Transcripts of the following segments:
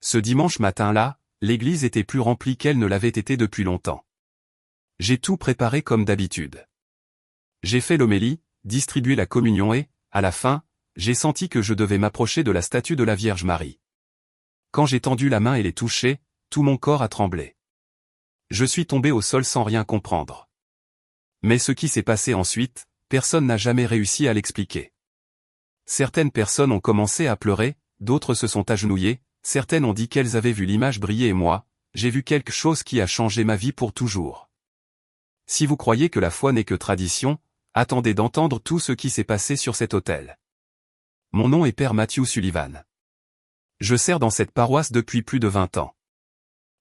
Ce dimanche matin-là, l'église était plus remplie qu'elle ne l'avait été depuis longtemps. J'ai tout préparé comme d'habitude. J'ai fait l'homélie, distribué la communion et, à la fin, j'ai senti que je devais m'approcher de la statue de la Vierge Marie. Quand j'ai tendu la main et l'ai touchée, tout mon corps a tremblé. Je suis tombé au sol sans rien comprendre. Mais ce qui s'est passé ensuite, personne n'a jamais réussi à l'expliquer. Certaines personnes ont commencé à pleurer, d'autres se sont agenouillées, certaines ont dit qu'elles avaient vu l'image briller et moi, j'ai vu quelque chose qui a changé ma vie pour toujours. Si vous croyez que la foi n'est que tradition, attendez d'entendre tout ce qui s'est passé sur cet autel. Mon nom est Père Matthew Sullivan. Je sers dans cette paroisse depuis plus de 20 ans.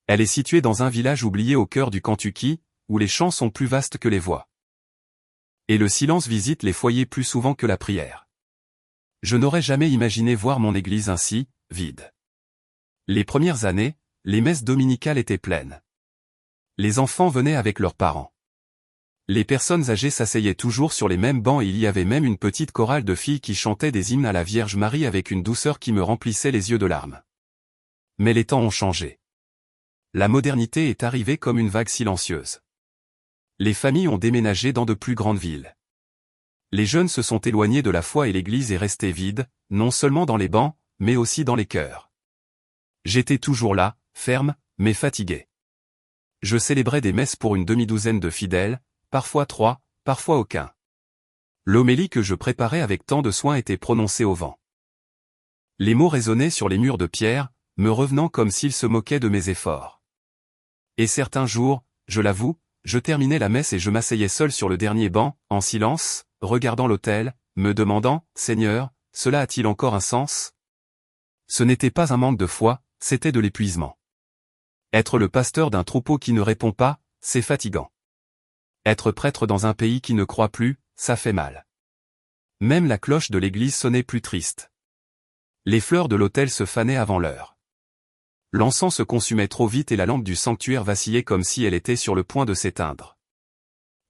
Elle est située dans un village oublié au cœur du Kentucky, où les champs sont plus vastes que les voies. Et le silence visite les foyers plus souvent que la prière. Je n'aurais jamais imaginé voir mon église ainsi, vide. Les premières années, les messes dominicales étaient pleines. Les enfants venaient avec leurs parents. Les personnes âgées s'asseyaient toujours sur les mêmes bancs et il y avait même une petite chorale de filles qui chantaient des hymnes à la Vierge Marie avec une douceur qui me remplissait les yeux de larmes. Mais les temps ont changé. La modernité est arrivée comme une vague silencieuse. Les familles ont déménagé dans de plus grandes villes. Les jeunes se sont éloignés de la foi et l'église est restée vide, non seulement dans les bancs, mais aussi dans les cœurs. J'étais toujours là, ferme, mais fatigué. Je célébrais des messes pour une demi-douzaine de fidèles, parfois 3, parfois aucun. L'homélie que je préparais avec tant de soin était prononcée au vent. Les mots résonnaient sur les murs de pierre, me revenant comme s'ils se moquaient de mes efforts. Et certains jours, je l'avoue, je terminais la messe et je m'asseyais seul sur le dernier banc, en silence, regardant l'autel, me demandant, « Seigneur, cela a-t-il encore un sens ?» Ce n'était pas un manque de foi, c'était de l'épuisement. Être le pasteur d'un troupeau qui ne répond pas, c'est fatigant. Être prêtre dans un pays qui ne croit plus, ça fait mal. Même la cloche de l'église sonnait plus triste. Les fleurs de l'autel se fanaient avant l'heure. L'encens se consumait trop vite et la lampe du sanctuaire vacillait comme si elle était sur le point de s'éteindre.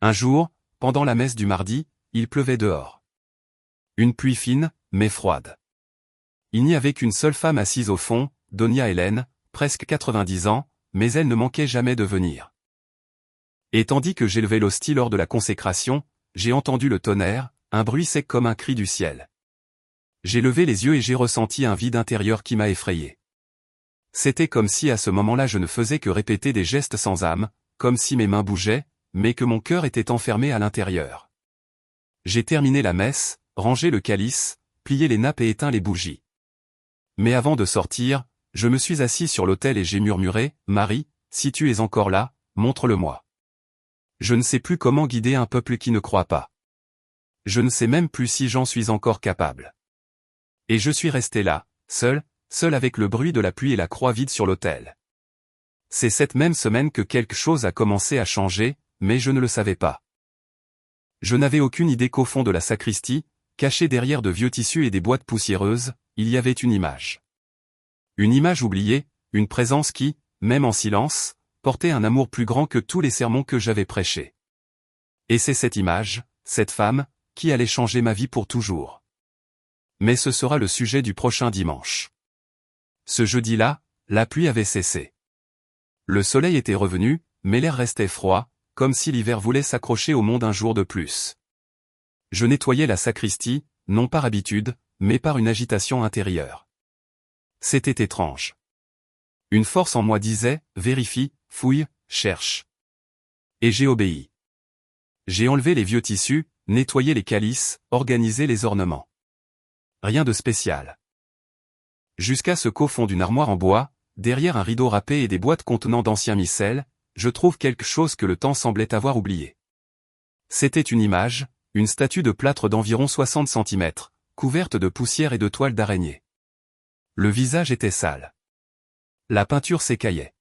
Un jour, pendant la messe du mardi, il pleuvait dehors. Une pluie fine, mais froide. Il n'y avait qu'une seule femme assise au fond, Donia Hélène, presque 90 ans, mais elle ne manquait jamais de venir. Et tandis que j'élevais l'hostie lors de la consécration, j'ai entendu le tonnerre, un bruit sec comme un cri du ciel. J'ai levé les yeux et j'ai ressenti un vide intérieur qui m'a effrayé. C'était comme si à ce moment-là je ne faisais que répéter des gestes sans âme, comme si mes mains bougeaient, mais que mon cœur était enfermé à l'intérieur. J'ai terminé la messe, rangé le calice, plié les nappes et éteint les bougies. Mais avant de sortir, je me suis assis sur l'autel et j'ai murmuré, « Marie, si tu es encore là, montre-le-moi. » Je ne sais plus comment guider un peuple qui ne croit pas. Je ne sais même plus si j'en suis encore capable. Et je suis resté là, seul avec le bruit de la pluie et la croix vide sur l'autel. C'est cette même semaine que quelque chose a commencé à changer, mais je ne le savais pas. Je n'avais aucune idée qu'au fond de la sacristie, cachée derrière de vieux tissus et des boîtes poussiéreuses, il y avait une image. Une image oubliée, une présence qui, même en silence, portait un amour plus grand que tous les sermons que j'avais prêchés. Et c'est cette image, cette femme, qui allait changer ma vie pour toujours. Mais ce sera le sujet du prochain dimanche. Ce jeudi-là, la pluie avait cessé. Le soleil était revenu, mais l'air restait froid, comme si l'hiver voulait s'accrocher au monde un jour de plus. Je nettoyais la sacristie, non par habitude, mais par une agitation intérieure. C'était étrange. Une force en moi disait, vérifie, fouille, cherche. Et j'ai obéi. J'ai enlevé les vieux tissus, nettoyé les calices, organisé les ornements. Rien de spécial. Jusqu'à ce qu'au fond d'une armoire en bois, derrière un rideau râpé et des boîtes contenant d'anciens missels, je trouve quelque chose que le temps semblait avoir oublié. C'était une image, une statue de plâtre d'environ 60 cm, couverte de poussière et de toiles d'araignée. Le visage était sale. La peinture s'écaillait.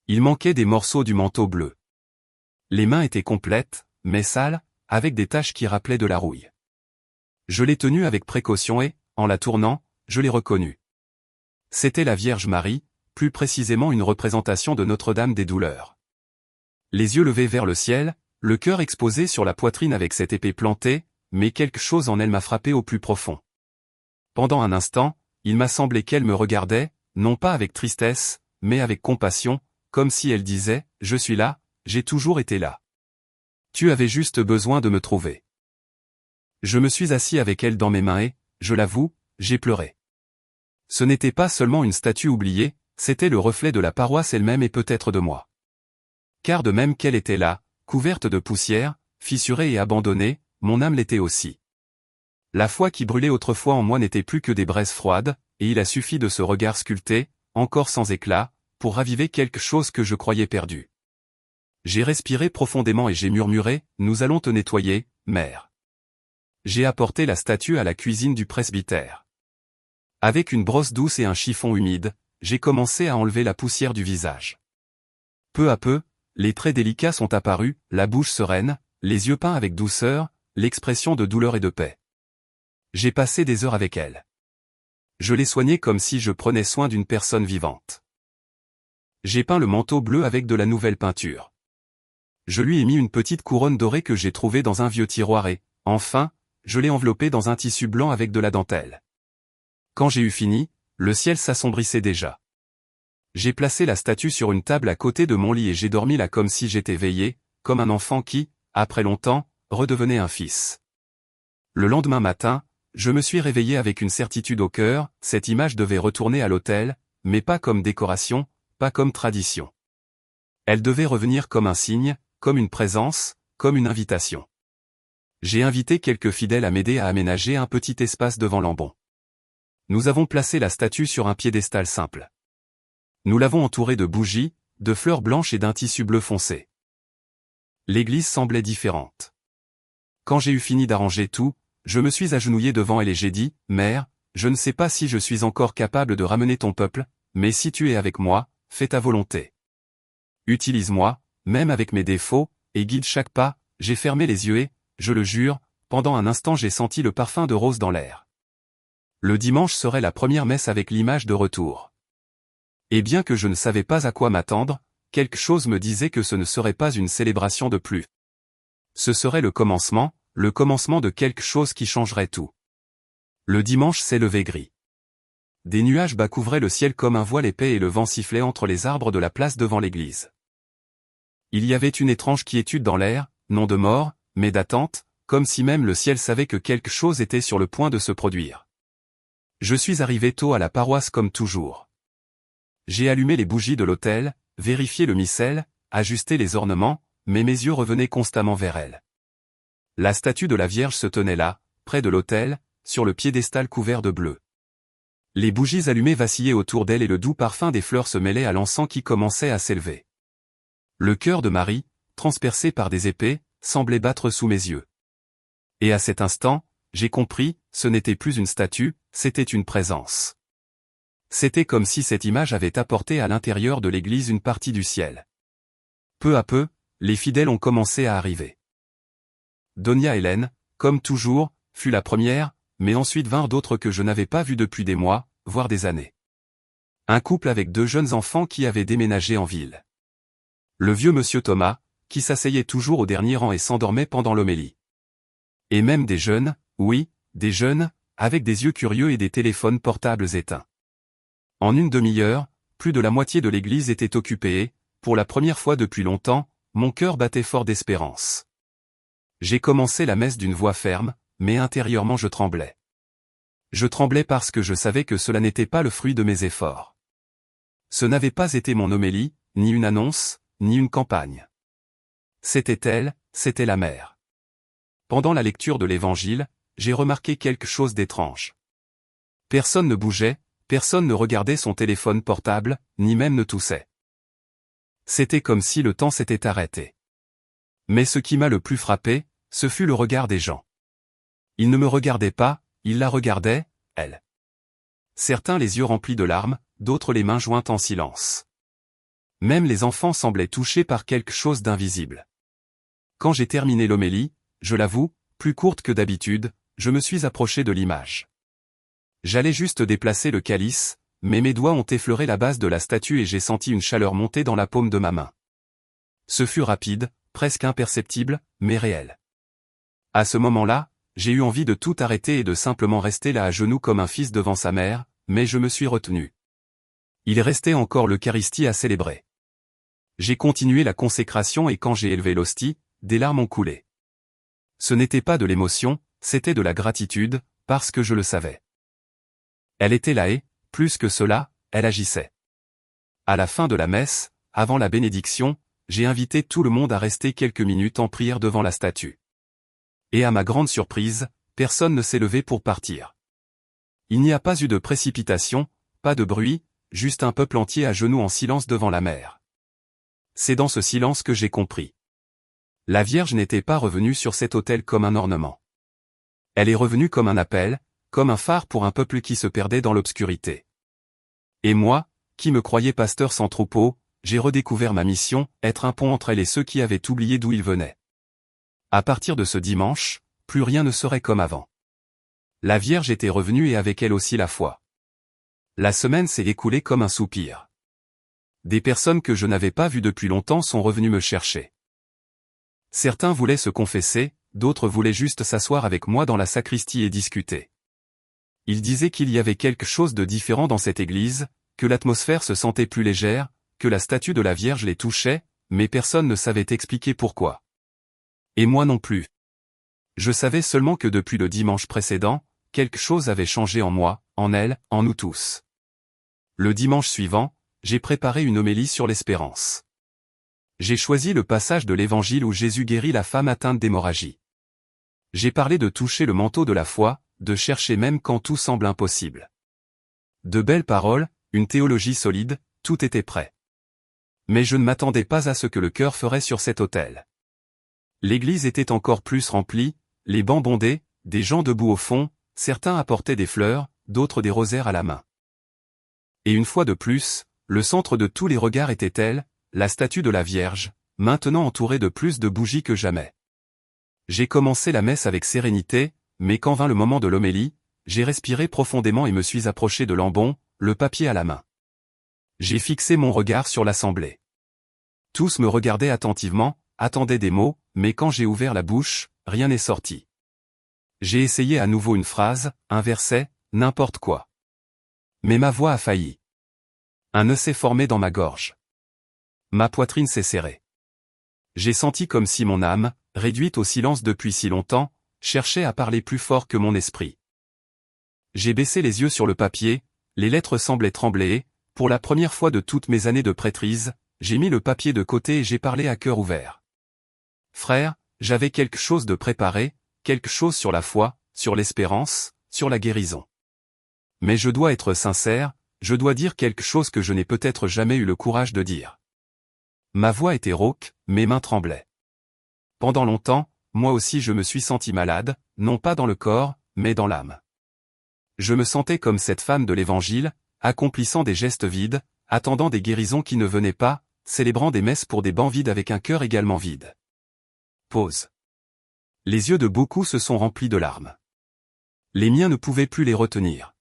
Il manquait des morceaux du manteau bleu. Les mains étaient complètes, mais sales, avec des taches qui rappelaient de la rouille. Je l'ai tenue avec précaution et, en la tournant, je l'ai reconnue. C'était la Vierge Marie, plus précisément une représentation de Notre-Dame des Douleurs. Les yeux levés vers le ciel, le cœur exposé sur la poitrine avec cette épée plantée, mais quelque chose en elle m'a frappé au plus profond. Pendant un instant, il m'a semblé qu'elle me regardait, non pas avec tristesse, mais avec compassion, comme si elle disait, « Je suis là, j'ai toujours été là. Tu avais juste besoin de me trouver. » Je me suis assis avec elle dans mes mains et, je l'avoue, j'ai pleuré. Ce n'était pas seulement une statue oubliée, c'était le reflet de la paroisse elle-même et peut-être de moi. Car de même qu'elle était là, couverte de poussière, fissurée et abandonnée, mon âme l'était aussi. La foi qui brûlait autrefois en moi n'était plus que des braises froides, et il a suffi de ce regard sculpté, encore sans éclat, pour raviver quelque chose que je croyais perdu. J'ai respiré profondément et j'ai murmuré, « Nous allons te nettoyer, mère. » J'ai apporté la statue à la cuisine du presbytère. Avec une brosse douce et un chiffon humide, j'ai commencé à enlever la poussière du visage. Peu à peu, les traits délicats sont apparus, la bouche sereine, les yeux peints avec douceur, l'expression de douleur et de paix. J'ai passé des heures avec elle. Je l'ai soignée comme si je prenais soin d'une personne vivante. J'ai peint le manteau bleu avec de la nouvelle peinture. Je lui ai mis une petite couronne dorée que j'ai trouvée dans un vieux tiroir et, enfin, je l'ai enveloppée dans un tissu blanc avec de la dentelle. Quand j'ai eu fini, le ciel s'assombrissait déjà. J'ai placé la statue sur une table à côté de mon lit et j'ai dormi là comme si j'étais veillé, comme un enfant qui, après longtemps, redevenait un fils. Le lendemain matin, je me suis réveillé avec une certitude au cœur, cette image devait retourner à l'autel, mais pas comme décoration, pas comme tradition. Elle devait revenir comme un signe, comme une présence, comme une invitation. J'ai invité quelques fidèles à m'aider à aménager un petit espace devant l'ambon. Nous avons placé la statue sur un piédestal simple. Nous l'avons entourée de bougies, de fleurs blanches et d'un tissu bleu foncé. L'église semblait différente. Quand j'ai eu fini d'arranger tout, je me suis agenouillé devant elle et j'ai dit, « Mère, je ne sais pas si je suis encore capable de ramener ton peuple, mais si tu es avec moi, fais ta volonté. Utilise-moi, même avec mes défauts, et guide chaque pas. » J'ai fermé les yeux et, je le jure, pendant un instant j'ai senti le parfum de rose dans l'air. Le dimanche serait la première messe avec l'image de retour. Et bien que je ne savais pas à quoi m'attendre, quelque chose me disait que ce ne serait pas une célébration de plus. Ce serait le commencement de quelque chose qui changerait tout. Le dimanche s'est levé gris. Des nuages bas couvraient le ciel comme un voile épais et le vent sifflait entre les arbres de la place devant l'église. Il y avait une étrange quiétude dans l'air, non de mort, mais d'attente, comme si même le ciel savait que quelque chose était sur le point de se produire. Je suis arrivé tôt à la paroisse comme toujours. J'ai allumé les bougies de l'autel, vérifié le missel, ajusté les ornements, mais mes yeux revenaient constamment vers elle. La statue de la Vierge se tenait là, près de l'autel, sur le piédestal couvert de bleu. Les bougies allumées vacillaient autour d'elle et le doux parfum des fleurs se mêlait à l'encens qui commençait à s'élever. Le cœur de Marie, transpercé par des épées, semblait battre sous mes yeux. Et à cet instant, j'ai compris, ce n'était plus une statue, c'était une présence. C'était comme si cette image avait apporté à l'intérieur de l'église une partie du ciel. Peu à peu, les fidèles ont commencé à arriver. Donia Hélène, comme toujours, fut la première, mais ensuite vinrent d'autres que je n'avais pas vus depuis des mois, voire des années. Un couple avec 2 jeunes enfants qui avaient déménagé en ville. Le vieux monsieur Thomas, qui s'asseyait toujours au dernier rang et s'endormait pendant l'homélie. Et même des jeunes, oui, des jeunes, avec des yeux curieux et des téléphones portables éteints. En une demi-heure, plus de la moitié de l'église était occupée et, pour la première fois depuis longtemps, mon cœur battait fort d'espérance. J'ai commencé la messe d'une voix ferme, mais intérieurement je tremblais. Je tremblais parce que je savais que cela n'était pas le fruit de mes efforts. Ce n'avait pas été mon homélie, ni une annonce, ni une campagne. C'était elle, c'était la mère. Pendant la lecture de l'Évangile, j'ai remarqué quelque chose d'étrange. Personne ne bougeait, personne ne regardait son téléphone portable, ni même ne toussait. C'était comme si le temps s'était arrêté. Mais ce qui m'a le plus frappé, ce fut le regard des gens. Ils ne me regardaient pas, ils la regardaient, elle. Certains les yeux remplis de larmes, d'autres les mains jointes en silence. Même les enfants semblaient touchés par quelque chose d'invisible. Quand j'ai terminé l'homélie, je l'avoue, plus courte que d'habitude, je me suis approché de l'image. J'allais juste déplacer le calice, mais mes doigts ont effleuré la base de la statue et j'ai senti une chaleur monter dans la paume de ma main. Ce fut rapide, presque imperceptible, mais réel. À ce moment-là, j'ai eu envie de tout arrêter et de simplement rester là à genoux comme un fils devant sa mère, mais je me suis retenu. Il restait encore l'Eucharistie à célébrer. J'ai continué la consécration et quand j'ai élevé l'hostie, des larmes ont coulé. Ce n'était pas de l'émotion, c'était de la gratitude, parce que je le savais. Elle était là et, plus que cela, elle agissait. À la fin de la messe, avant la bénédiction, j'ai invité tout le monde à rester quelques minutes en prière devant la statue. Et à ma grande surprise, personne ne s'est levé pour partir. Il n'y a pas eu de précipitation, pas de bruit, juste un peuple entier à genoux en silence devant la mer. C'est dans ce silence que j'ai compris. La Vierge n'était pas revenue sur cet autel comme un ornement. Elle est revenue comme un appel, comme un phare pour un peuple qui se perdait dans l'obscurité. Et moi, qui me croyais pasteur sans troupeau, j'ai redécouvert ma mission, être un pont entre elle et ceux qui avaient oublié d'où ils venaient. À partir de ce dimanche, plus rien ne serait comme avant. La Vierge était revenue et avec elle aussi la foi. La semaine s'est écoulée comme un soupir. Des personnes que je n'avais pas vues depuis longtemps sont revenues me chercher. Certains voulaient se confesser, d'autres voulaient juste s'asseoir avec moi dans la sacristie et discuter. Ils disaient qu'il y avait quelque chose de différent dans cette église, que l'atmosphère se sentait plus légère, que la statue de la Vierge les touchait, mais personne ne savait expliquer pourquoi. Et moi non plus. Je savais seulement que depuis le dimanche précédent, quelque chose avait changé en moi, en elle, en nous tous. Le dimanche suivant, j'ai préparé une homélie sur l'espérance. J'ai choisi le passage de l'Évangile où Jésus guérit la femme atteinte d'hémorragie. J'ai parlé de toucher le manteau de la foi, de chercher même quand tout semble impossible. De belles paroles, une théologie solide, tout était prêt. Mais je ne m'attendais pas à ce que le cœur ferait sur cet autel. L'église était encore plus remplie, les bancs bondés, des gens debout au fond, certains apportaient des fleurs, d'autres des rosaires à la main. Et une fois de plus, le centre de tous les regards était elle, la statue de la Vierge, maintenant entourée de plus de bougies que jamais. J'ai commencé la messe avec sérénité, mais quand vint le moment de l'homélie, j'ai respiré profondément et me suis approché de l'ambon, le papier à la main. J'ai fixé mon regard sur l'assemblée. Tous me regardaient attentivement, attendaient des mots, mais quand j'ai ouvert la bouche, rien n'est sorti. J'ai essayé à nouveau une phrase, un verset, n'importe quoi. Mais ma voix a failli. Un nœud s'est formé dans ma gorge. Ma poitrine s'est serrée. J'ai senti comme si mon âme, réduite au silence depuis si longtemps, cherchait à parler plus fort que mon esprit. J'ai baissé les yeux sur le papier, les lettres semblaient trembler et, pour la première fois de toutes mes années de prêtrise, j'ai mis le papier de côté et j'ai parlé à cœur ouvert. Frère, j'avais quelque chose de préparé, quelque chose sur la foi, sur l'espérance, sur la guérison. Mais je dois être sincère, je dois dire quelque chose que je n'ai peut-être jamais eu le courage de dire. Ma voix était rauque, mes mains tremblaient. Pendant longtemps, moi aussi je me suis senti malade, non pas dans le corps, mais dans l'âme. Je me sentais comme cette femme de l'Évangile, accomplissant des gestes vides, attendant des guérisons qui ne venaient pas, célébrant des messes pour des bancs vides avec un cœur également vide. Pause. Les yeux de beaucoup se sont remplis de larmes. Les miens ne pouvaient plus les retenir.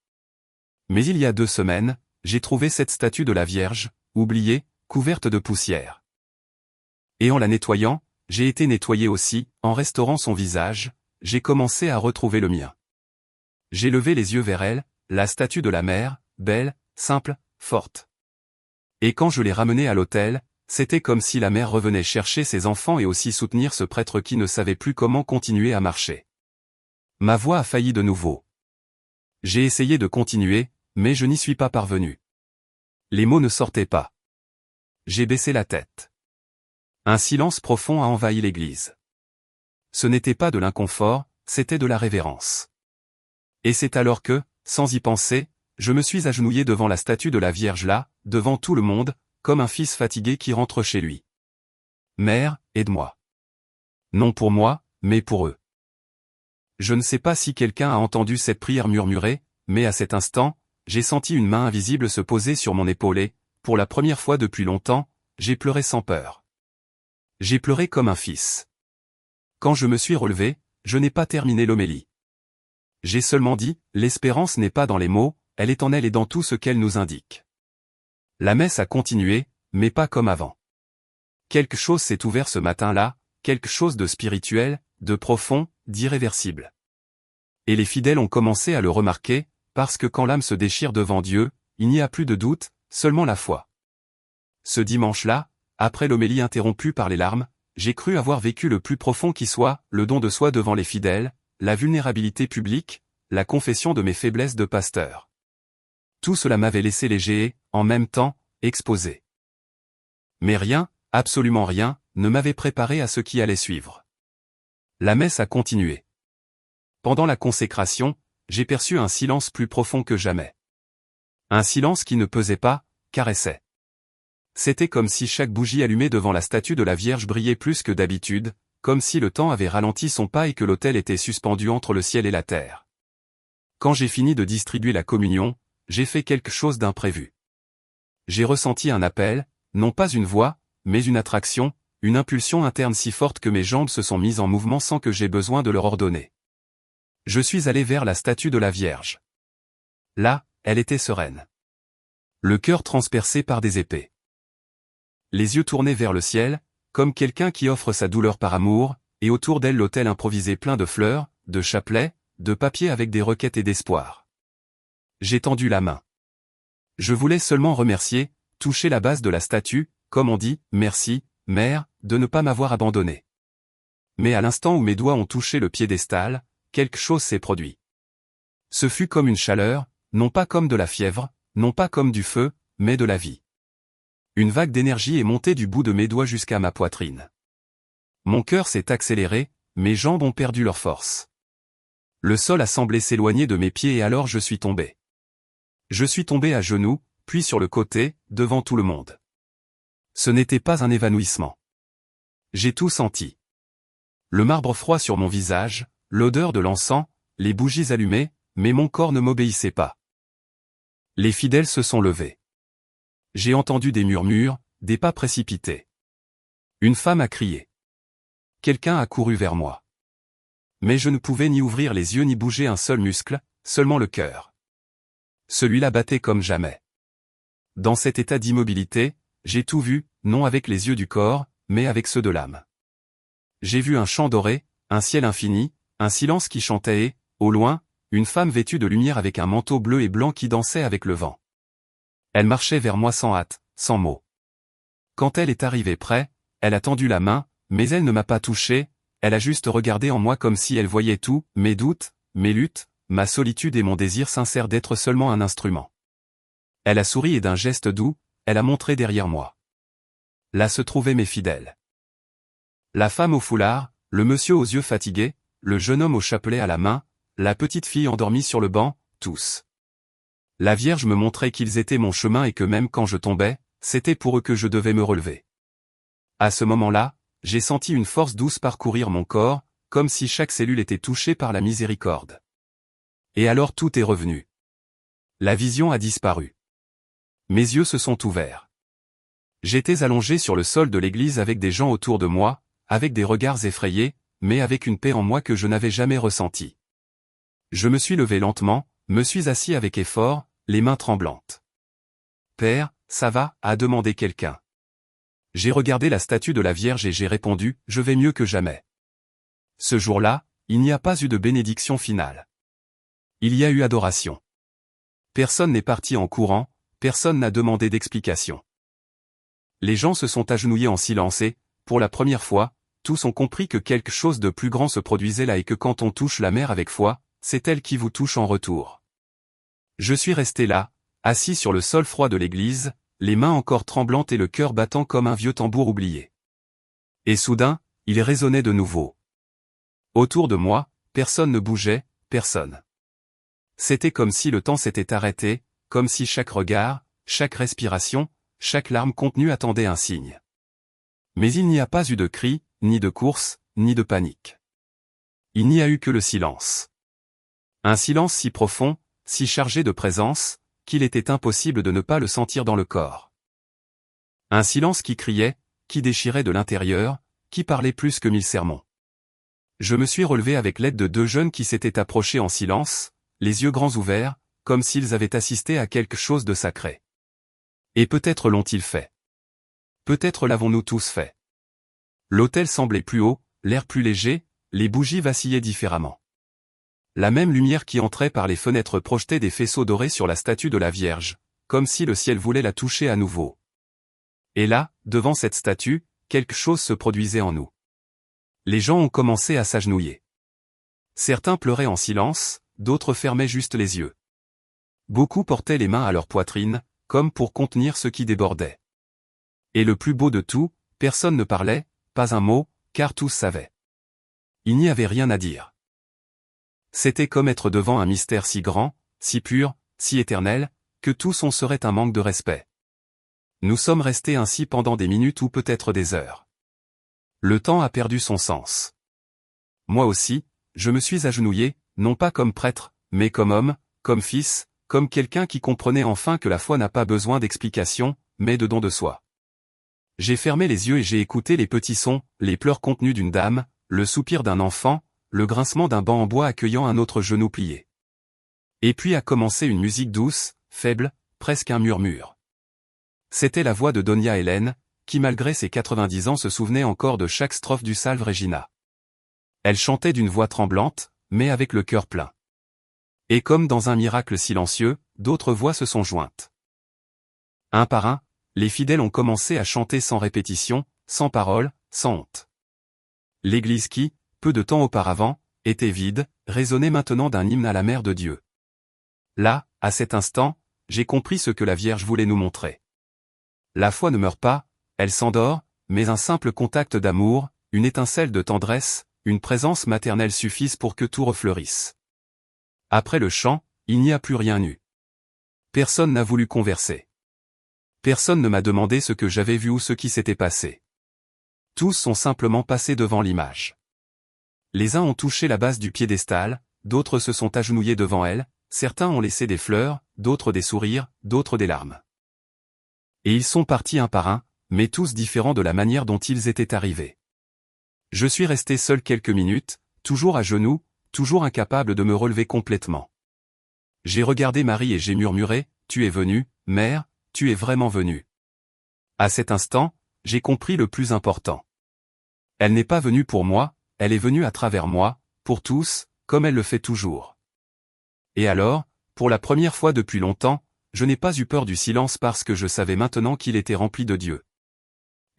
Mais il y a 2 semaines, j'ai trouvé cette statue de la Vierge, oubliée, couverte de poussière. Et en la nettoyant, j'ai été nettoyé aussi, en restaurant son visage, j'ai commencé à retrouver le mien. J'ai levé les yeux vers elle, la statue de la mère, belle, simple, forte. Et quand je l'ai ramenée à l'autel, c'était comme si la mère revenait chercher ses enfants et aussi soutenir ce prêtre qui ne savait plus comment continuer à marcher. Ma voix a failli de nouveau. J'ai essayé de continuer, mais je n'y suis pas parvenu. Les mots ne sortaient pas. J'ai baissé la tête. Un silence profond a envahi l'église. Ce n'était pas de l'inconfort, c'était de la révérence. Et c'est alors que, sans y penser, je me suis agenouillé devant la statue de la Vierge là, devant tout le monde, comme un fils fatigué qui rentre chez lui. Mère, aide-moi. Non pour moi, mais pour eux. Je ne sais pas si quelqu'un a entendu cette prière murmurée, mais à cet instant, j'ai senti une main invisible se poser sur mon épaule et, pour la première fois depuis longtemps, j'ai pleuré sans peur. J'ai pleuré comme un fils. Quand je me suis relevé, je n'ai pas terminé l'homélie. J'ai seulement dit, l'espérance n'est pas dans les mots, elle est en elle et dans tout ce qu'elle nous indique. La messe a continué, mais pas comme avant. Quelque chose s'est ouvert ce matin-là, quelque chose de spirituel, de profond, d'irréversible. Et les fidèles ont commencé à le remarquer, parce que quand l'âme se déchire devant Dieu, il n'y a plus de doute, seulement la foi. Ce dimanche-là, après l'homélie interrompue par les larmes, j'ai cru avoir vécu le plus profond qui soit, le don de soi devant les fidèles, la vulnérabilité publique, la confession de mes faiblesses de pasteur. Tout cela m'avait laissé léger et, en même temps, exposé. Mais rien, absolument rien, ne m'avait préparé à ce qui allait suivre. La messe a continué. Pendant la consécration, j'ai perçu un silence plus profond que jamais. Un silence qui ne pesait pas, caressait. C'était comme si chaque bougie allumée devant la statue de la Vierge brillait plus que d'habitude, comme si le temps avait ralenti son pas et que l'autel était suspendu entre le ciel et la terre. Quand j'ai fini de distribuer la communion, j'ai fait quelque chose d'imprévu. J'ai ressenti un appel, non pas une voix, mais une attraction, une impulsion interne si forte que mes jambes se sont mises en mouvement sans que j'aie besoin de leur ordonner. Je suis allé vers la statue de la Vierge. Là, elle était sereine. Le cœur transpercé par des épées. Les yeux tournés vers le ciel, comme quelqu'un qui offre sa douleur par amour, et autour d'elle l'autel improvisé plein de fleurs, de chapelets, de papier avec des requêtes et d'espoir. J'ai tendu la main. Je voulais seulement remercier, toucher la base de la statue, comme on dit, merci, mère, de ne pas m'avoir abandonné. Mais à l'instant où mes doigts ont touché le piédestal, quelque chose s'est produit. Ce fut comme une chaleur, non pas comme de la fièvre, non pas comme du feu, mais de la vie. Une vague d'énergie est montée du bout de mes doigts jusqu'à ma poitrine. Mon cœur s'est accéléré, mes jambes ont perdu leur force. Le sol a semblé s'éloigner de mes pieds et alors je suis tombé. Je suis tombé à genoux, puis sur le côté, devant tout le monde. Ce n'était pas un évanouissement. J'ai tout senti. Le marbre froid sur mon visage, l'odeur de l'encens, les bougies allumées, mais mon corps ne m'obéissait pas. Les fidèles se sont levés. J'ai entendu des murmures, des pas précipités. Une femme a crié. Quelqu'un a couru vers moi. Mais je ne pouvais ni ouvrir les yeux ni bouger un seul muscle, seulement le cœur. Celui-là battait comme jamais. Dans cet état d'immobilité, j'ai tout vu, non avec les yeux du corps, mais avec ceux de l'âme. J'ai vu un champ doré, un ciel infini, un silence qui chantait et, au loin, une femme vêtue de lumière avec un manteau bleu et blanc qui dansait avec le vent. Elle marchait vers moi sans hâte, sans mots. Quand elle est arrivée près, elle a tendu la main, mais elle ne m'a pas touché, elle a juste regardé en moi comme si elle voyait tout, mes doutes, mes luttes, ma solitude et mon désir sincère d'être seulement un instrument. Elle a souri et d'un geste doux, elle a montré derrière moi. Là se trouvaient mes fidèles. La femme au foulard, le monsieur aux yeux fatigués, le jeune homme au chapelet à la main, la petite fille endormie sur le banc, tous. La Vierge me montrait qu'ils étaient mon chemin et que même quand je tombais, c'était pour eux que je devais me relever. À ce moment-là, j'ai senti une force douce parcourir mon corps, comme si chaque cellule était touchée par la miséricorde. Et alors tout est revenu. La vision a disparu. Mes yeux se sont ouverts. J'étais allongé sur le sol de l'église avec des gens autour de moi, avec des regards effrayés, mais avec une paix en moi que je n'avais jamais ressentie. Je me suis levé lentement, me suis assis avec effort, les mains tremblantes. « Père, ça va ?» a demandé quelqu'un. J'ai regardé la statue de la Vierge et j'ai répondu « Je vais mieux que jamais ». Ce jour-là, il n'y a pas eu de bénédiction finale. Il y a eu adoration. Personne n'est parti en courant, personne n'a demandé d'explication. Les gens se sont agenouillés en silence et, pour la première fois, tous ont compris que quelque chose de plus grand se produisait là et que quand on touche la mer avec foi, c'est elle qui vous touche en retour. Je suis resté là, assis sur le sol froid de l'église, les mains encore tremblantes et le cœur battant comme un vieux tambour oublié. Et soudain, il résonnait de nouveau. Autour de moi, personne ne bougeait, personne. C'était comme si le temps s'était arrêté, comme si chaque regard, chaque respiration, chaque larme contenue attendait un signe. Mais il n'y a pas eu de cri, ni de course, ni de panique. Il n'y a eu que le silence. Un silence si profond, si chargé de présence, qu'il était impossible de ne pas le sentir dans le corps. Un silence qui criait, qui déchirait de l'intérieur, qui parlait plus que 1000 sermons. Je me suis relevé avec l'aide de deux jeunes qui s'étaient approchés en silence, les yeux grands ouverts, comme s'ils avaient assisté à quelque chose de sacré. Et peut-être l'ont-ils fait. Peut-être l'avons-nous tous fait. L'autel semblait plus haut, l'air plus léger, les bougies vacillaient différemment. La même lumière qui entrait par les fenêtres projetait des faisceaux dorés sur la statue de la Vierge, comme si le ciel voulait la toucher à nouveau. Et là, devant cette statue, quelque chose se produisait en nous. Les gens ont commencé à s'agenouiller. Certains pleuraient en silence, d'autres fermaient juste les yeux. Beaucoup portaient les mains à leur poitrine, comme pour contenir ce qui débordait. Et le plus beau de tout, personne ne parlait, pas un mot, car tous savaient. Il n'y avait rien à dire. C'était comme être devant un mystère si grand, si pur, si éternel, que tous on serait un manque de respect. Nous sommes restés ainsi pendant des minutes ou peut-être des heures. Le temps a perdu son sens. Moi aussi, je me suis agenouillé, non pas comme prêtre, mais comme homme, comme fils, comme quelqu'un qui comprenait enfin que la foi n'a pas besoin d'explication, mais de don de soi. J'ai fermé les yeux et j'ai écouté les petits sons, les pleurs contenus d'une dame, le soupir d'un enfant, le grincement d'un banc en bois accueillant un autre genou plié. Et puis a commencé une musique douce, faible, presque un murmure. C'était la voix de Donia Hélène, qui malgré ses 90 ans se souvenait encore de chaque strophe du Salve Regina. Elle chantait d'une voix tremblante, mais avec le cœur plein. Et comme dans un miracle silencieux, d'autres voix se sont jointes. Un par un, les fidèles ont commencé à chanter sans répétition, sans parole, sans honte. L'église qui, peu de temps auparavant, était vide, résonnait maintenant d'un hymne à la Mère de Dieu. Là, à cet instant, j'ai compris ce que la Vierge voulait nous montrer. La foi ne meurt pas, elle s'endort, mais un simple contact d'amour, une étincelle de tendresse, une présence maternelle suffisent pour que tout refleurisse. Après le chant, il n'y a plus rien eu. Personne n'a voulu converser. Personne ne m'a demandé ce que j'avais vu ou ce qui s'était passé. Tous sont simplement passés devant l'image. Les uns ont touché la base du piédestal, d'autres se sont agenouillés devant elle, certains ont laissé des fleurs, d'autres des sourires, d'autres des larmes. Et ils sont partis un par un, mais tous différents de la manière dont ils étaient arrivés. Je suis resté seul quelques minutes, toujours à genoux, toujours incapable de me relever complètement. J'ai regardé Marie et j'ai murmuré, « Tu es venue, Mère, tu es vraiment venue. » À cet instant, j'ai compris le plus important. Elle n'est pas venue pour moi, elle est venue à travers moi, pour tous, comme elle le fait toujours. Et alors, pour la première fois depuis longtemps, je n'ai pas eu peur du silence parce que je savais maintenant qu'il était rempli de Dieu.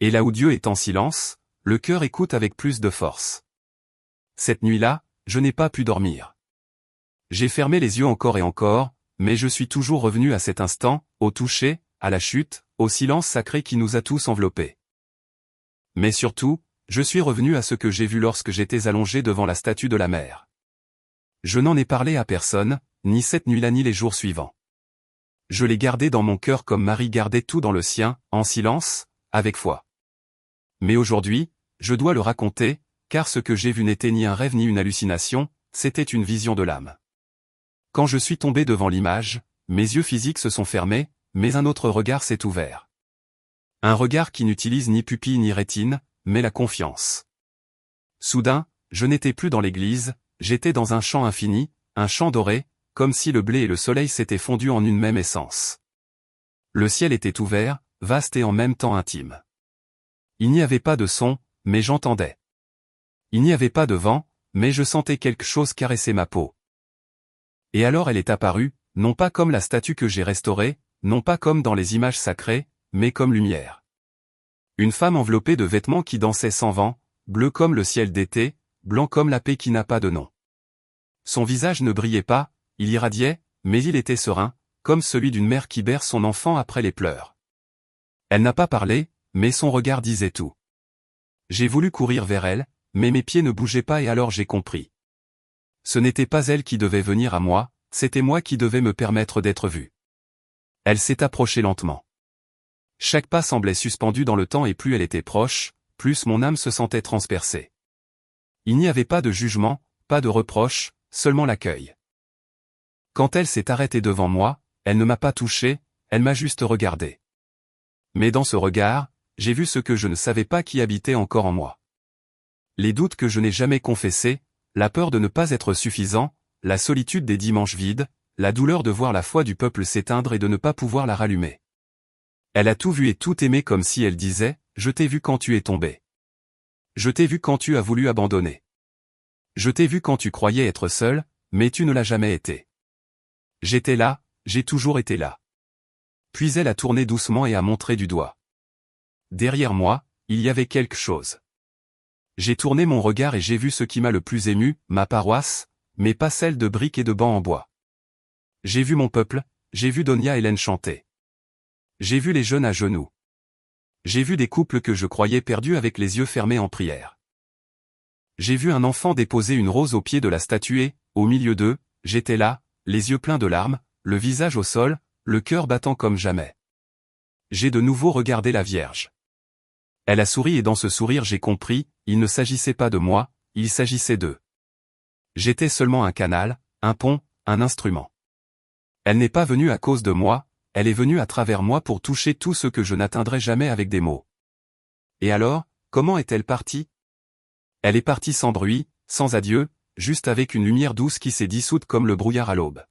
Et là où Dieu est en silence, le cœur écoute avec plus de force. Cette nuit-là, je n'ai pas pu dormir. J'ai fermé les yeux encore et encore, mais je suis toujours revenu à cet instant, au toucher, à la chute, au silence sacré qui nous a tous enveloppés. Mais surtout, je suis revenu à ce que j'ai vu lorsque j'étais allongé devant la statue de la Mère. Je n'en ai parlé à personne, ni cette nuit-là ni les jours suivants. Je l'ai gardé dans mon cœur comme Marie gardait tout dans le sien, en silence, avec foi. Mais aujourd'hui, je dois le raconter, car ce que j'ai vu n'était ni un rêve ni une hallucination, c'était une vision de l'âme. Quand je suis tombé devant l'image, mes yeux physiques se sont fermés, mais un autre regard s'est ouvert. Un regard qui n'utilise ni pupille ni rétine, mais la confiance. Soudain, je n'étais plus dans l'église, j'étais dans un champ infini, un champ doré, comme si le blé et le soleil s'étaient fondus en une même essence. Le ciel était ouvert, vaste et en même temps intime. Il n'y avait pas de son, mais j'entendais. Il n'y avait pas de vent, mais je sentais quelque chose caresser ma peau. Et alors elle est apparue, non pas comme la statue que j'ai restaurée, non pas comme dans les images sacrées, mais comme lumière. Une femme enveloppée de vêtements qui dansait sans vent, bleu comme le ciel d'été, blanc comme la paix qui n'a pas de nom. Son visage ne brillait pas, il irradiait, mais il était serein, comme celui d'une mère qui berce son enfant après les pleurs. Elle n'a pas parlé, mais son regard disait tout. J'ai voulu courir vers elle, mais mes pieds ne bougeaient pas et alors j'ai compris. Ce n'était pas elle qui devait venir à moi, c'était moi qui devais me permettre d'être vu. Elle s'est approchée lentement. Chaque pas semblait suspendu dans le temps et plus elle était proche, plus mon âme se sentait transpercée. Il n'y avait pas de jugement, pas de reproche, seulement l'accueil. Quand elle s'est arrêtée devant moi, elle ne m'a pas touché, elle m'a juste regardé. Mais dans ce regard, j'ai vu ce que je ne savais pas qui habitait encore en moi. Les doutes que je n'ai jamais confessés, la peur de ne pas être suffisant, la solitude des dimanches vides, la douleur de voir la foi du peuple s'éteindre et de ne pas pouvoir la rallumer. Elle a tout vu et tout aimé comme si elle disait, « Je t'ai vu quand tu es tombé. Je t'ai vu quand tu as voulu abandonner. Je t'ai vu quand tu croyais être seul, mais tu ne l'as jamais été. J'étais là, j'ai toujours été là. Puis elle a tourné doucement et a montré du doigt. Derrière moi, il y avait quelque chose. J'ai tourné mon regard et j'ai vu ce qui m'a le plus ému, ma paroisse, mais pas celle de briques et de bancs en bois. J'ai vu mon peuple, j'ai vu Donia Hélène chanter. J'ai vu les jeunes à genoux. J'ai vu des couples que je croyais perdus avec les yeux fermés en prière. J'ai vu un enfant déposer une rose au pied de la statue et, au milieu d'eux, j'étais là, les yeux pleins de larmes, le visage au sol, le cœur battant comme jamais. J'ai de nouveau regardé la Vierge. Elle a souri et dans ce sourire j'ai compris, il ne s'agissait pas de moi, il s'agissait d'eux. J'étais seulement un canal, un pont, un instrument. Elle n'est pas venue à cause de moi, elle est venue à travers moi pour toucher tout ce que je n'atteindrai jamais avec des mots. Et alors, comment est-elle partie? Elle est partie sans bruit, sans adieu, juste avec une lumière douce qui s'est dissoute comme le brouillard à l'aube.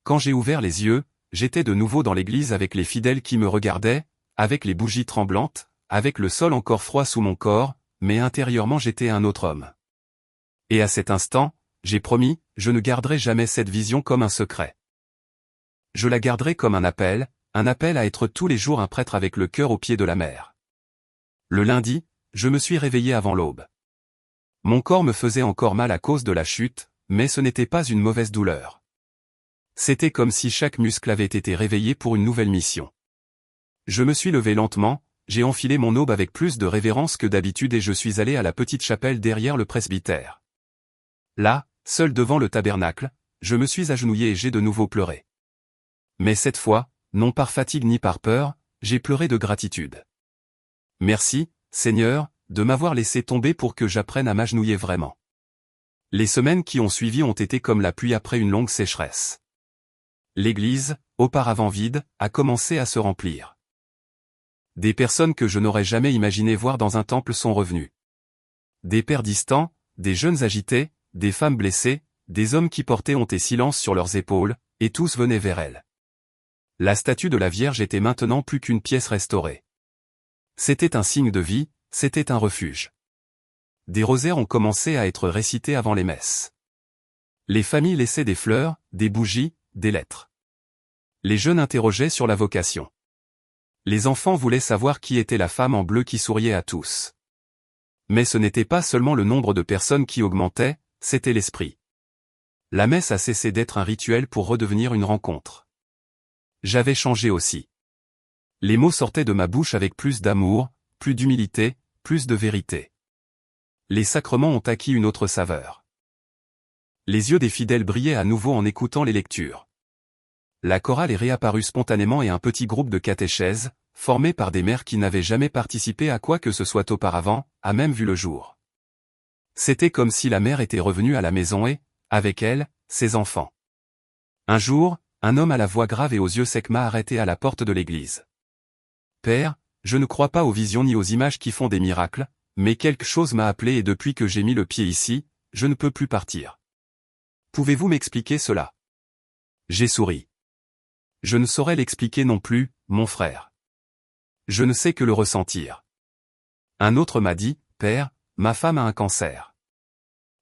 Quand j'ai ouvert les yeux, j'étais de nouveau dans l'église avec les fidèles qui me regardaient, avec les bougies tremblantes, avec le sol encore froid sous mon corps, mais intérieurement j'étais un autre homme. Et à cet instant, j'ai promis, je ne garderai jamais cette vision comme un secret. Je la garderai comme un appel à être tous les jours un prêtre avec le cœur au pied de la mer. Le lundi, je me suis réveillé avant l'aube. Mon corps me faisait encore mal à cause de la chute, mais ce n'était pas une mauvaise douleur. C'était comme si chaque muscle avait été réveillé pour une nouvelle mission. Je me suis levé lentement, j'ai enfilé mon aube avec plus de révérence que d'habitude et je suis allé à la petite chapelle derrière le presbytère. Là, seul devant le tabernacle, je me suis agenouillé et j'ai de nouveau pleuré. Mais cette fois, non par fatigue ni par peur, j'ai pleuré de gratitude. Merci, Seigneur, de m'avoir laissé tomber pour que j'apprenne à m'agenouiller vraiment. Les semaines qui ont suivi ont été comme la pluie après une longue sécheresse. L'église, auparavant vide, a commencé à se remplir. Des personnes que je n'aurais jamais imaginé voir dans un temple sont revenues. Des pères distants, des jeunes agités, des femmes blessées, des hommes qui portaient honte et silence sur leurs épaules, et tous venaient vers elle. La statue de la Vierge était maintenant plus qu'une pièce restaurée. C'était un signe de vie, c'était un refuge. Des rosaires ont commencé à être récités avant les messes. Les familles laissaient des fleurs, des bougies, des lettres. Les jeunes interrogeaient sur la vocation. Les enfants voulaient savoir qui était la femme en bleu qui souriait à tous. Mais ce n'était pas seulement le nombre de personnes qui augmentait, c'était l'esprit. La messe a cessé d'être un rituel pour redevenir une rencontre. J'avais changé aussi. Les mots sortaient de ma bouche avec plus d'amour, plus d'humilité, plus de vérité. Les sacrements ont acquis une autre saveur. Les yeux des fidèles brillaient à nouveau en écoutant les lectures. La chorale est réapparue spontanément et un petit groupe de catéchèses, formé par des mères qui n'avaient jamais participé à quoi que ce soit auparavant, a même vu le jour. C'était comme si la mère était revenue à la maison et, avec elle, ses enfants. Un jour, un homme à la voix grave et aux yeux secs m'a arrêté à la porte de l'église. « Père, je ne crois pas aux visions ni aux images qui font des miracles, mais quelque chose m'a appelé et depuis que j'ai mis le pied ici, je ne peux plus partir. Pouvez-vous m'expliquer cela ?» J'ai souri. Je ne saurais l'expliquer non plus, mon frère. Je ne sais que le ressentir. Un autre m'a dit, « Père, ma femme a un cancer.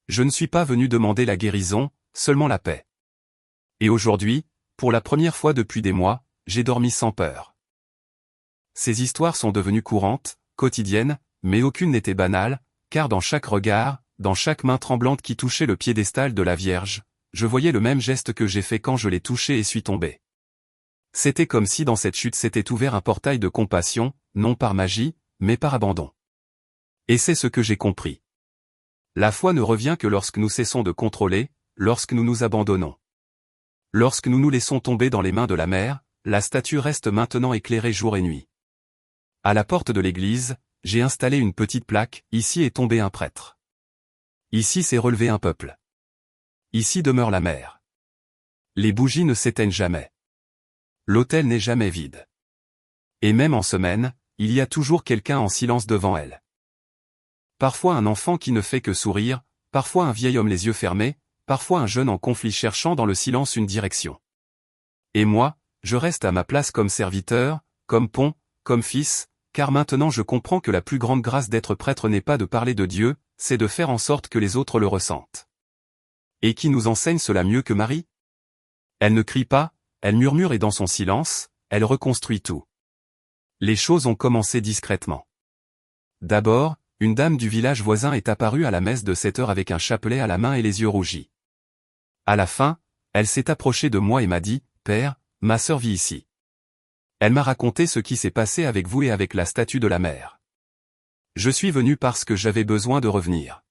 Je ne suis pas venu demander la guérison, seulement la paix. Et aujourd'hui, pour la première fois depuis des mois, j'ai dormi sans peur. » Ces histoires sont devenues courantes, quotidiennes, mais aucune n'était banale, car dans chaque regard, dans chaque main tremblante qui touchait le piédestal de la Vierge, je voyais le même geste que j'ai fait quand je l'ai touché et suis tombé. C'était comme si dans cette chute s'était ouvert un portail de compassion, non par magie, mais par abandon. Et c'est ce que j'ai compris. La foi ne revient que lorsque nous cessons de contrôler, lorsque nous nous abandonnons. Lorsque nous nous laissons tomber dans les mains de la mer, la statue reste maintenant éclairée jour et nuit. À la porte de l'église, j'ai installé une petite plaque, ici est tombé un prêtre. Ici s'est relevé un peuple. Ici demeure la mer. Les bougies ne s'éteignent jamais. L'autel n'est jamais vide. Et même en semaine, il y a toujours quelqu'un en silence devant elle. Parfois un enfant qui ne fait que sourire, parfois un vieil homme les yeux fermés, parfois un jeune en conflit cherchant dans le silence une direction. Et moi, je reste à ma place comme serviteur, comme pont, comme fils, car maintenant je comprends que la plus grande grâce d'être prêtre n'est pas de parler de Dieu, c'est de faire en sorte que les autres le ressentent. Et qui nous enseigne cela mieux que Marie? Elle ne crie pas, elle murmure et dans son silence, elle reconstruit tout. Les choses ont commencé discrètement. D'abord, une dame du village voisin est apparue à la messe de 7 heures avec un chapelet à la main et les yeux rougis. À la fin, elle s'est approchée de moi et m'a dit, « Père, ma sœur vit ici. Elle m'a raconté ce qui s'est passé avec vous et avec la statue de la mère. Je suis venu parce que j'avais besoin de revenir. »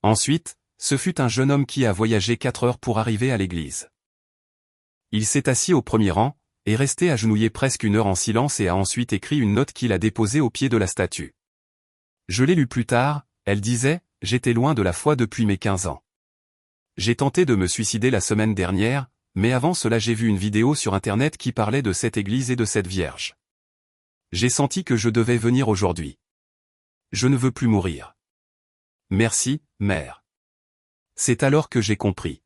Ensuite, ce fut un jeune homme qui a voyagé 4 heures pour arriver à l'église. Il s'est assis au premier rang, est resté agenouillé presque 1 heure en silence et a ensuite écrit une note qu'il a déposée au pied de la statue. Je l'ai lue plus tard, elle disait, « J'étais loin de la foi depuis mes 15 ans. J'ai tenté de me suicider la semaine dernière, mais avant cela j'ai vu une vidéo sur internet qui parlait de cette église et de cette Vierge. J'ai senti que je devais venir aujourd'hui. Je ne veux plus mourir. Merci, mère. » C'est alors que j'ai compris.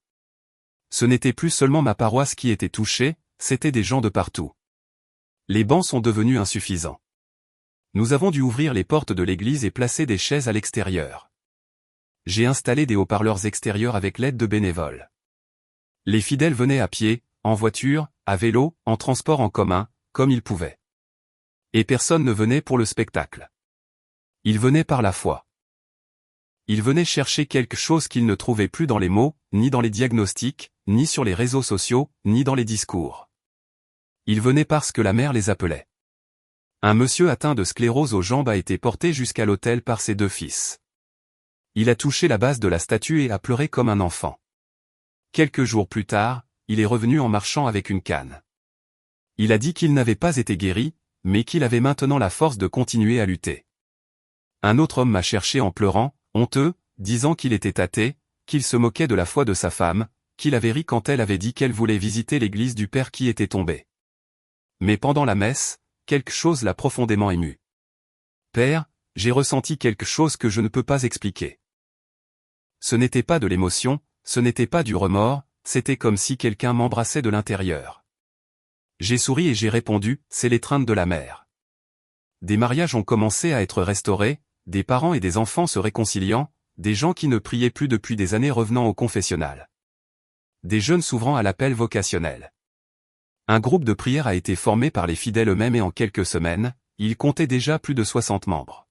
Ce n'était plus seulement ma paroisse qui était touchée, c'était des gens de partout. Les bancs sont devenus insuffisants. Nous avons dû ouvrir les portes de l'église et placer des chaises à l'extérieur. J'ai installé des haut-parleurs extérieurs avec l'aide de bénévoles. Les fidèles venaient à pied, en voiture, à vélo, en transport en commun, comme ils pouvaient. Et personne ne venait pour le spectacle. Ils venaient par la foi. Ils venaient chercher quelque chose qu'ils ne trouvaient plus dans les mots, ni dans les diagnostics, ni sur les réseaux sociaux, ni dans les discours. Ils venaient parce que la mère les appelait. Un monsieur atteint de sclérose aux jambes a été porté jusqu'à l'autel par ses 2 fils. Il a touché la base de la statue et a pleuré comme un enfant. Quelques jours plus tard, il est revenu en marchant avec une canne. Il a dit qu'il n'avait pas été guéri, mais qu'il avait maintenant la force de continuer à lutter. Un autre homme m'a cherché en pleurant, honteux, disant qu'il était athée, qu'il se moquait de la foi de sa femme, qu'il avait ri quand elle avait dit qu'elle voulait visiter l'église du père qui était tombé. Mais pendant la messe, quelque chose l'a profondément ému. « Père, j'ai ressenti quelque chose que je ne peux pas expliquer. » Ce n'était pas de l'émotion, ce n'était pas du remords, c'était comme si quelqu'un m'embrassait de l'intérieur. J'ai souri et j'ai répondu, « C'est l'étreinte de la mère. » Des mariages ont commencé à être restaurés, des parents et des enfants se réconciliant, des gens qui ne priaient plus depuis des années revenant au confessionnal. Des jeunes s'ouvrant à l'appel vocationnel. Un groupe de prière a été formé par les fidèles eux-mêmes et en quelques semaines, il comptait déjà plus de 60 membres.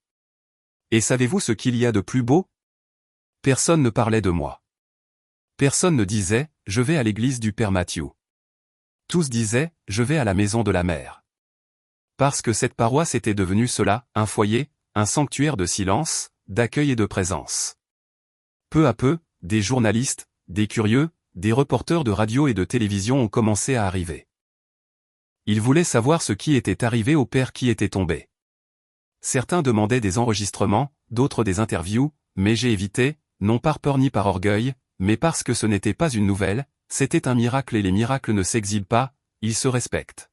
Et savez-vous ce qu'il y a de plus beau? Personne ne parlait de moi. Personne ne disait, je vais à l'église du Père Mathieu. Tous disaient, je vais à la maison de la mère. Parce que cette paroisse était devenue cela, un foyer, un sanctuaire de silence, d'accueil et de présence. Peu à peu, des journalistes, des curieux, des reporters de radio et de télévision ont commencé à arriver. Ils voulaient savoir ce qui était arrivé au père qui était tombé. Certains demandaient des enregistrements, d'autres des interviews, mais j'ai évité, non par peur ni par orgueil, mais parce que ce n'était pas une nouvelle, c'était un miracle et les miracles ne s'exilent pas, ils se respectent.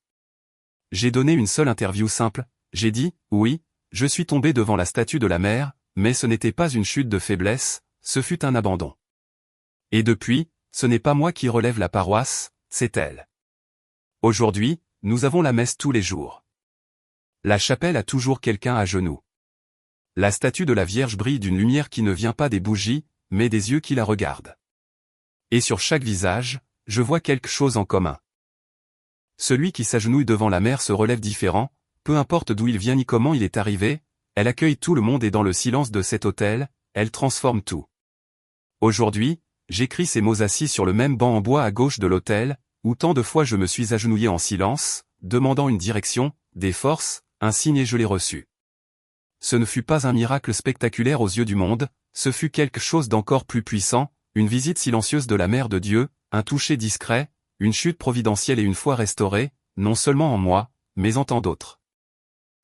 J'ai donné une seule interview simple, j'ai dit, oui, je suis tombé devant la statue de la mère, mais ce n'était pas une chute de faiblesse, ce fut un abandon. Et depuis, ce n'est pas moi qui relève la paroisse, c'est elle. Aujourd'hui, nous avons la messe tous les jours. La chapelle a toujours quelqu'un à genoux. La statue de la Vierge brille d'une lumière qui ne vient pas des bougies, mais des yeux qui la regardent. Et sur chaque visage, je vois quelque chose en commun. Celui qui s'agenouille devant la mère se relève différent, peu importe d'où il vient ni comment il est arrivé, elle accueille tout le monde et dans le silence de cet autel, elle transforme tout. Aujourd'hui, j'écris ces mots assis sur le même banc en bois à gauche de l'autel, où tant de fois je me suis agenouillé en silence, demandant une direction, des forces, un signe et je l'ai reçu. Ce ne fut pas un miracle spectaculaire aux yeux du monde, ce fut quelque chose d'encore plus puissant, une visite silencieuse de la Mère de Dieu, un toucher discret, une chute providentielle et une foi restaurée, non seulement en moi, mais en tant d'autres.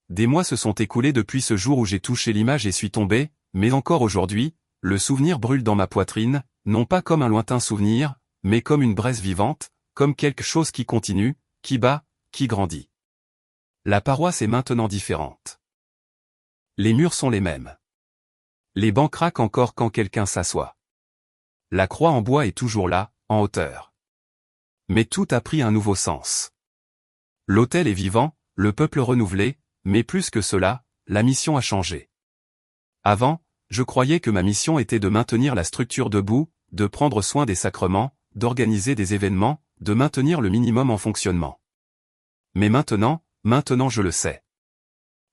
Des mois se sont écoulés depuis ce jour où j'ai touché l'image et suis tombé, mais encore aujourd'hui, le souvenir brûle dans ma poitrine, non pas comme un lointain souvenir, mais comme une braise vivante, comme quelque chose qui continue, qui bat, qui grandit. La paroisse est maintenant différente. Les murs sont les mêmes. Les bancs craquent encore quand quelqu'un s'assoit. La croix en bois est toujours là, en hauteur. Mais tout a pris un nouveau sens. L'autel est vivant, le peuple renouvelé, mais plus que cela, la mission a changé. Avant, je croyais que ma mission était de maintenir la structure debout, de prendre soin des sacrements, d'organiser des événements, de maintenir le minimum en fonctionnement. Mais maintenant je le sais.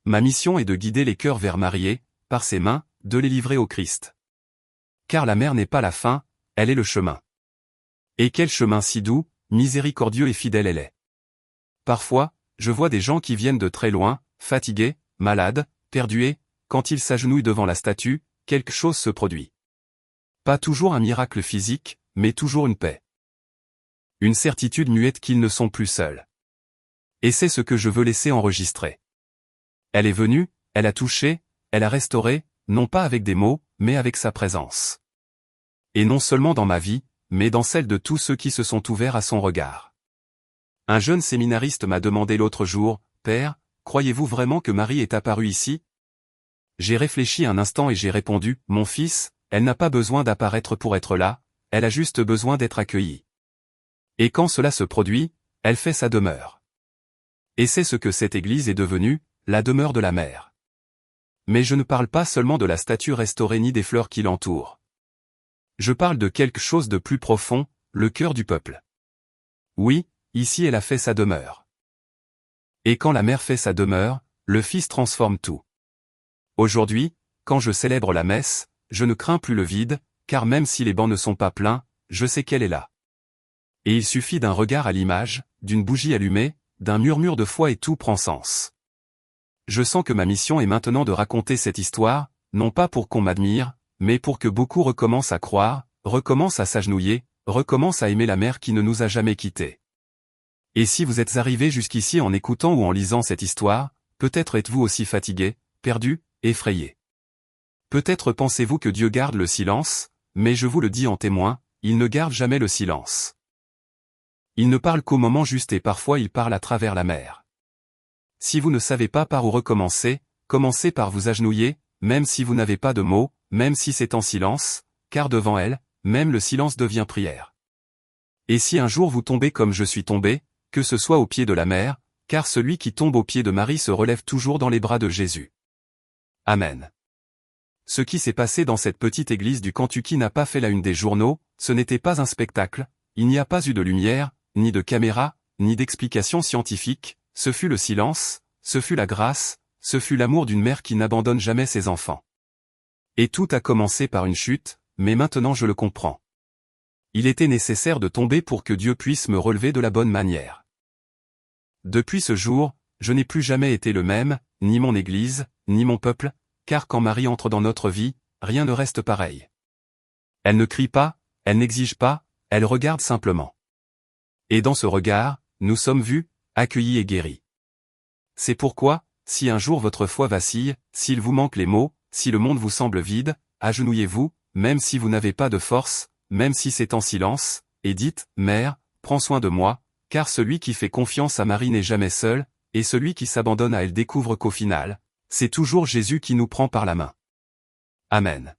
Ma mission est de guider les cœurs vers Marie, par ses mains, de les livrer au Christ. Car la mer n'est pas la fin, elle est le chemin. Et quel chemin si doux, miséricordieux et fidèle elle est. Parfois, je vois des gens qui viennent de très loin, fatigués, malades, perdus et, quand ils s'agenouillent devant la statue, quelque chose se produit. Pas toujours un miracle physique, mais toujours une paix. Une certitude muette qu'ils ne sont plus seuls. Et c'est ce que je veux laisser enregistrer. Elle est venue, elle a touché, elle a restauré, non pas avec des mots, mais avec sa présence. Et non seulement dans ma vie, mais dans celle de tous ceux qui se sont ouverts à son regard. Un jeune séminariste m'a demandé l'autre jour, « Père, croyez-vous vraiment que Marie est apparue ici ?» J'ai réfléchi un instant et j'ai répondu, « Mon fils, elle n'a pas besoin d'apparaître pour être là, elle a juste besoin d'être accueillie. Et quand cela se produit, elle fait sa demeure. » Et c'est ce que cette église est devenue, la demeure de la mère. Mais je ne parle pas seulement de la statue restaurée ni des fleurs qui l'entourent. Je parle de quelque chose de plus profond, le cœur du peuple. Oui, ici elle a fait sa demeure. Et quand la mère fait sa demeure, le Fils transforme tout. Aujourd'hui, quand je célèbre la messe, je ne crains plus le vide, car même si les bancs ne sont pas pleins, je sais qu'elle est là. Et il suffit d'un regard à l'image, d'une bougie allumée, d'un murmure de foi et tout prend sens. Je sens que ma mission est maintenant de raconter cette histoire, non pas pour qu'on m'admire, mais pour que beaucoup recommencent à croire, recommencent à s'agenouiller, recommencent à aimer la mère qui ne nous a jamais quittés. Et si vous êtes arrivé jusqu'ici en écoutant ou en lisant cette histoire, peut-être êtes-vous aussi fatigué, perdu, effrayé. Peut-être pensez-vous que Dieu garde le silence, mais je vous le dis en témoin, il ne garde jamais le silence. Il ne parle qu'au moment juste et parfois il parle à travers la mer. Si vous ne savez pas par où recommencer, commencez par vous agenouiller, même si vous n'avez pas de mots, même si c'est en silence, car devant elle, même le silence devient prière. Et si un jour vous tombez comme je suis tombé, que ce soit au pied de la mer, car celui qui tombe au pied de Marie se relève toujours dans les bras de Jésus. Amen. Ce qui s'est passé dans cette petite église du Kentucky n'a pas fait la une des journaux, ce n'était pas un spectacle, il n'y a pas eu de lumière, ni de caméra, ni d'explication scientifique, ce fut le silence, ce fut la grâce, ce fut l'amour d'une mère qui n'abandonne jamais ses enfants. Et tout a commencé par une chute, mais maintenant je le comprends. Il était nécessaire de tomber pour que Dieu puisse me relever de la bonne manière. Depuis ce jour, je n'ai plus jamais été le même, ni mon Église, ni mon peuple, car quand Marie entre dans notre vie, rien ne reste pareil. Elle ne crie pas, elle n'exige pas, elle regarde simplement. Et dans ce regard, nous sommes vus, accueillis et guéris. C'est pourquoi, si un jour votre foi vacille, s'il vous manque les mots, si le monde vous semble vide, agenouillez-vous, même si vous n'avez pas de force, même si c'est en silence, et dites, « Mère, prends soin de moi », car celui qui fait confiance à Marie n'est jamais seul, et celui qui s'abandonne à elle découvre qu'au final, c'est toujours Jésus qui nous prend par la main. Amen.